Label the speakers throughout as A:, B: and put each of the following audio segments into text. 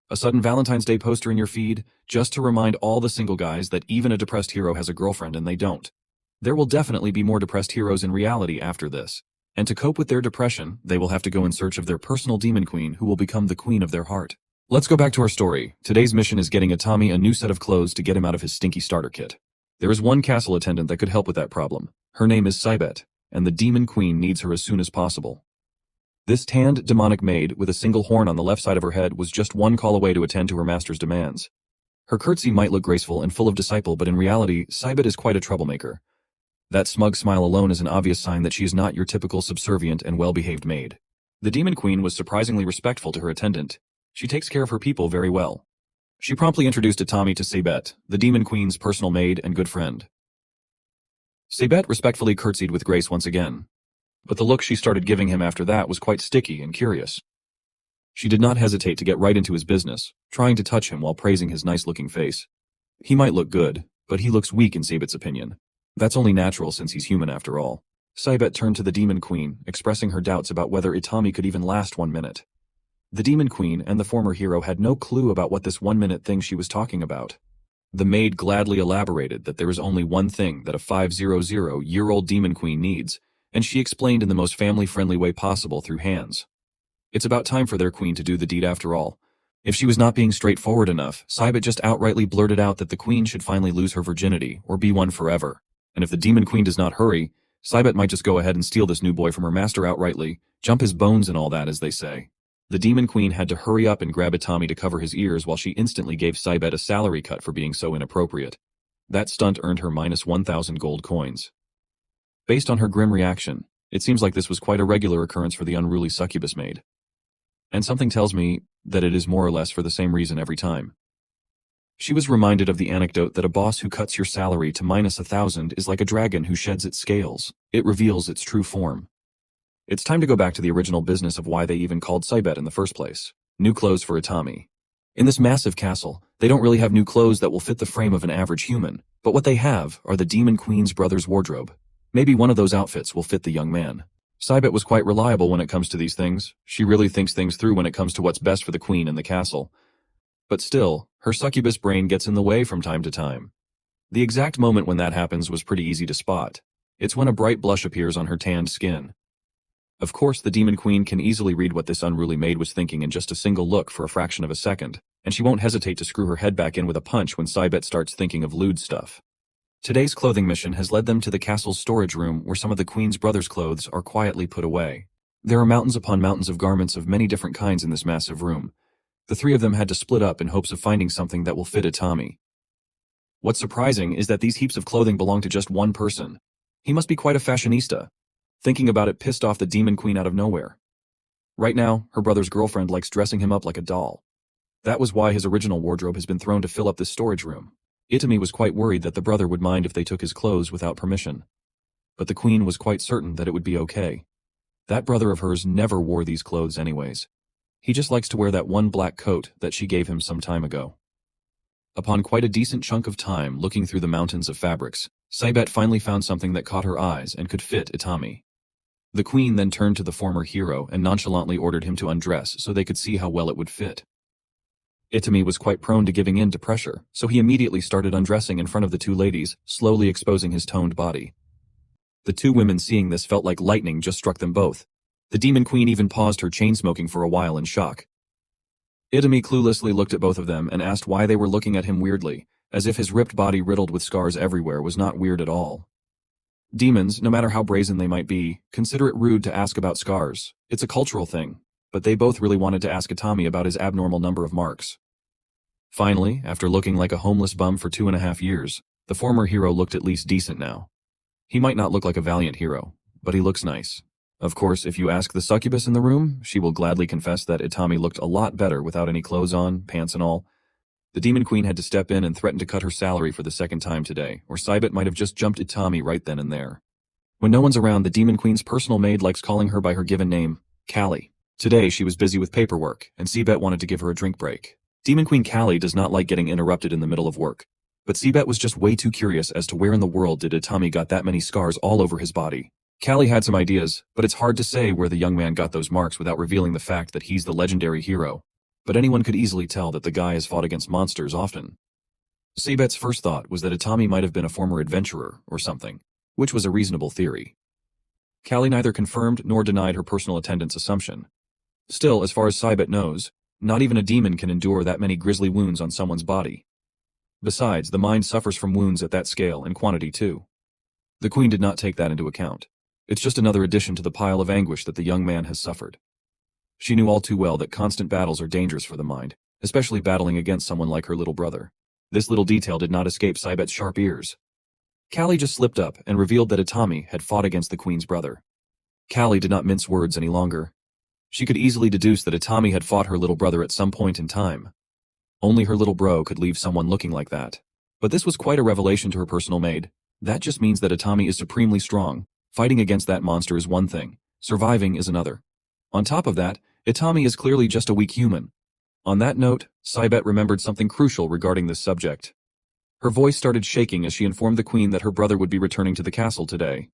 A: A sudden Valentine's Day poster in your feed, just to remind all the single guys that even a depressed hero has a girlfriend and they don't. There will definitely be more depressed heroes in reality after this. And to cope with their depression, they will have to go in search of their personal demon queen who will become the queen of their heart. Let's go back to our story. Today's mission is getting Itami a new set of clothes to get him out of his stinky starter kit. There is one castle attendant that could help with that problem. Her name is Saibet, and the demon queen needs her as soon as possible. This tanned demonic maid with a single horn on the left side of her head was just one call away to attend to her master's demands. Her curtsy might look graceful and full of disciple, but in reality, Saibet is quite a troublemaker. That smug smile alone is an obvious sign that she is not your typical subservient and well-behaved maid. The demon queen was surprisingly respectful to her attendant. She takes care of her people very well. She promptly introduced Itami to Saibet, the demon queen's personal maid and good friend. Saibet respectfully curtsied with grace once again. But the look she started giving him after that was quite sticky and curious. She did not hesitate to get right into his business, trying to touch him while praising his nice-looking face. He might look good, but he looks weak in Saibet's opinion. That's only natural since he's human after all. Saibet turned to the demon queen, expressing her doubts about whether Itami could even last 1 minute. The demon queen and the former hero had no clue about what this 1-minute thing she was talking about. The maid gladly elaborated that there is only one thing that a 500-year-old demon queen needs, and she explained in the most family-friendly way possible through hands. It's about time for their queen to do the deed after all. If she was not being straightforward enough, Saibet just outrightly blurted out that the queen should finally lose her virginity, or be one forever. And if the demon queen does not hurry, Saibet might just go ahead and steal this new boy from her master outrightly, jump his bones and all that, as they say. The demon queen had to hurry up and grab Itami to cover his ears while she instantly gave Saibet a salary cut for being so inappropriate. That stunt earned her minus 1,000 gold coins. Based on her grim reaction, it seems like this was quite a regular occurrence for the unruly succubus maid. And something tells me that it is more or less for the same reason every time. She was reminded of the anecdote that a boss who cuts your salary to minus 1,000 is like a dragon who sheds its scales. It reveals its true form. It's time to go back to the original business of why they even called Saibet in the first place. New clothes for Itami. In this massive castle, they don't really have new clothes that will fit the frame of an average human, but what they have are the demon queen's brother's wardrobe. Maybe one of those outfits will fit the young man. Saibet was quite reliable when it comes to these things. She really thinks things through when it comes to what's best for the queen and the castle. But still, her succubus brain gets in the way from time to time. The exact moment when that happens was pretty easy to spot. It's when a bright blush appears on her tanned skin. Of course, the demon queen can easily read what this unruly maid was thinking in just a single look for a fraction of a second, and she won't hesitate to screw her head back in with a punch when Saibet starts thinking of lewd stuff. Today's clothing mission has led them to the castle's storage room where some of the queen's brother's clothes are quietly put away. There are mountains upon mountains of garments of many different kinds in this massive room. The three of them had to split up in hopes of finding something that will fit Itami. What's surprising is that these heaps of clothing belong to just one person. He must be quite a fashionista. Thinking about it pissed off the demon queen out of nowhere. Right now, her brother's girlfriend likes dressing him up like a doll. That was why his original wardrobe has been thrown to fill up this storage room. Itami was quite worried that the brother would mind if they took his clothes without permission. But the queen was quite certain that it would be okay. That brother of hers never wore these clothes anyways. He just likes to wear that one black coat that she gave him some time ago. Upon quite a decent chunk of time looking through the mountains of fabrics, Saibet finally found something that caught her eyes and could fit Itami. The queen then turned to the former hero and nonchalantly ordered him to undress so they could see how well it would fit. Itami was quite prone to giving in to pressure, so he immediately started undressing in front of the two ladies, slowly exposing his toned body. The two women seeing this felt like lightning just struck them both. The demon queen even paused her chain-smoking for a while in shock. Itami cluelessly looked at both of them and asked why they were looking at him weirdly, as if his ripped body riddled with scars everywhere was not weird at all. Demons, no matter how brazen they might be, consider it rude to ask about scars. It's a cultural thing. But they both really wanted to ask Itami about his abnormal number of marks. Finally, after looking like a homeless bum for 2.5 years, the former hero looked at least decent now. He might not look like a valiant hero, but he looks nice. Of course, if you ask the succubus in the room, she will gladly confess that Itami looked a lot better without any clothes on, pants and all. The demon queen had to step in and threaten to cut her salary for the second time today, or Saibet might have just jumped Itami right then and there. When no one's around, the demon queen's personal maid likes calling her by her given name, Callie. Today, she was busy with paperwork, and Saibet wanted to give her a drink break. Demon Queen Callie does not like getting interrupted in the middle of work, but Saibet was just way too curious as to where in the world did Itami got that many scars all over his body. Callie had some ideas, but it's hard to say where the young man got those marks without revealing the fact that he's the legendary hero. but anyone could easily tell that the guy has fought against monsters often. Sabet's first thought was that Itami might have been a former adventurer or something, which was a reasonable theory. Callie neither confirmed nor denied her personal attendance assumption. Still, as far as Sabet knows, not even a demon can endure that many grisly wounds on someone's body. Besides, the mind suffers from wounds at that scale and quantity too. The Queen did not take that into account. It's just another addition to the pile of anguish that the young man has suffered. She knew all too well that constant battles are dangerous for the mind, especially battling against someone like her little brother. This little detail did not escape Sabet's sharp ears. Callie just slipped up and revealed that Itami had fought against the Queen's brother. Callie did not mince words any longer. She could easily deduce that Itami had fought her little brother at some point in time. Only her little bro could leave someone looking like that. But this was quite a revelation to her personal maid. That just means that Itami is supremely strong. Fighting against that monster is one thing, surviving is another. On top of that, Itami is clearly just a weak human. On that note, Sabet remembered something crucial regarding this subject. Her voice started shaking as she informed the Queen that her brother would be returning to the castle today.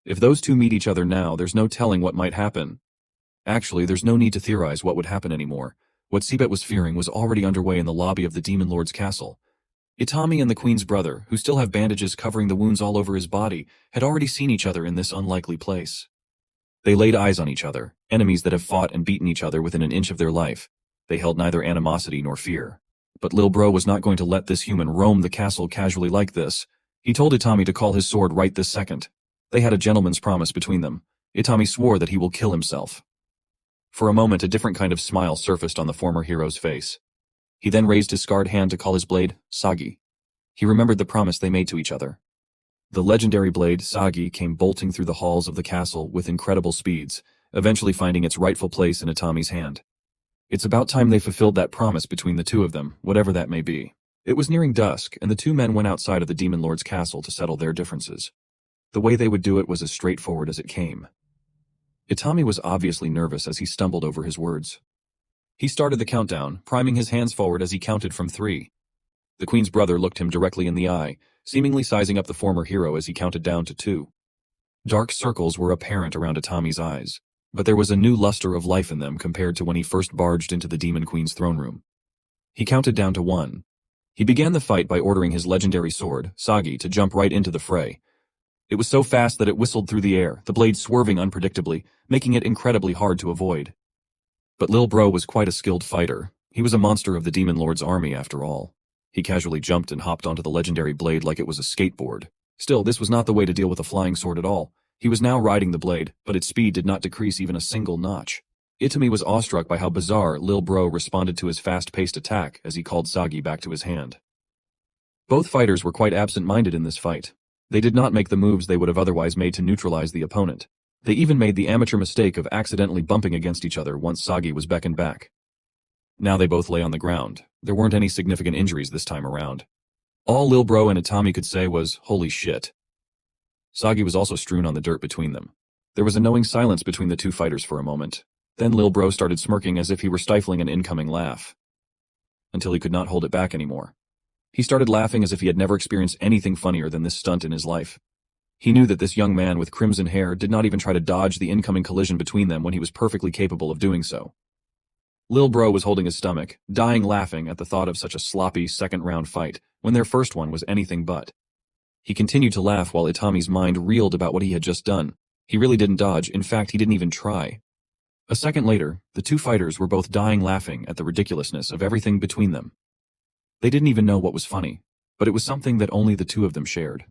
A: If those two meet each other now, there's no telling what might happen. Actually, there's no need to theorize what would happen anymore. What Sabet was fearing was already underway in the lobby of the Demon Lord's castle. Itami and the Queen's brother, who still have bandages covering the wounds all over his body, had already seen each other in this unlikely place. They laid eyes on each other, enemies that have fought and beaten each other within an inch of their life. They held neither animosity nor fear. But Lil Bro was not going to let this human roam the castle casually like this. He told Itami to call his sword right this second. They had a gentleman's promise between them. Itami swore that he will kill himself. For a moment, a different kind of smile surfaced on the former hero's face. He then raised his scarred hand to call his blade, Sagi. He remembered the promise they made to each other. The legendary blade, Sagi, came bolting through the halls of the castle with incredible speeds, eventually finding its rightful place in Itami's hand. It's about time they fulfilled that promise between the two of them, whatever that may be. It was nearing dusk, and the two men went outside of the Demon Lord's castle to settle their differences. The way they would do it was as straightforward as it came. Itami was obviously nervous as he stumbled over his words. He started the countdown, priming his hands forward as he counted from 3. The Queen's brother looked him directly in the eye, seemingly sizing up the former hero as he counted down to 2. Dark circles were apparent around Itami's eyes, but there was a new luster of life in them compared to when he first barged into the Demon Queen's throne room. He counted down to 1. He began the fight by ordering his legendary sword, Sagi, to jump right into the fray. It was so fast that it whistled through the air, the blade swerving unpredictably, making it incredibly hard to avoid. But Lil Bro was quite a skilled fighter. He was a monster of the Demon Lord's army after all. He casually jumped and hopped onto the legendary blade like it was a skateboard. Still, this was not the way to deal with a flying sword at all. He was now riding the blade, but its speed did not decrease even a single notch. Itami was awestruck by how bizarre Lil Bro responded to his fast-paced attack as he called Sagi back to his hand. Both fighters were quite absent-minded in this fight. They did not make the moves they would have otherwise made to neutralize the opponent. They even made the amateur mistake of accidentally bumping against each other once Sagi was beckoned back. Now they both lay on the ground. There weren't any significant injuries this time around. All Lil Bro and Itami could say was, "Holy shit." Sagi was also strewn on the dirt between them. There was a knowing silence between the two fighters for a moment. Then Lil Bro started smirking as if he were stifling an incoming laugh. Until he could not hold it back anymore. He started laughing as if he had never experienced anything funnier than this stunt in his life. He knew that this young man with crimson hair did not even try to dodge the incoming collision between them when he was perfectly capable of doing so. Lil Bro was holding his stomach, dying laughing at the thought of such a sloppy second-round fight, when their first one was anything but. He continued to laugh while Itami's mind reeled about what he had just done. He really didn't dodge, in fact he didn't even try. A second later, the two fighters were both dying laughing at the ridiculousness of everything between them. They didn't even know what was funny, but it was something that only the two of them shared.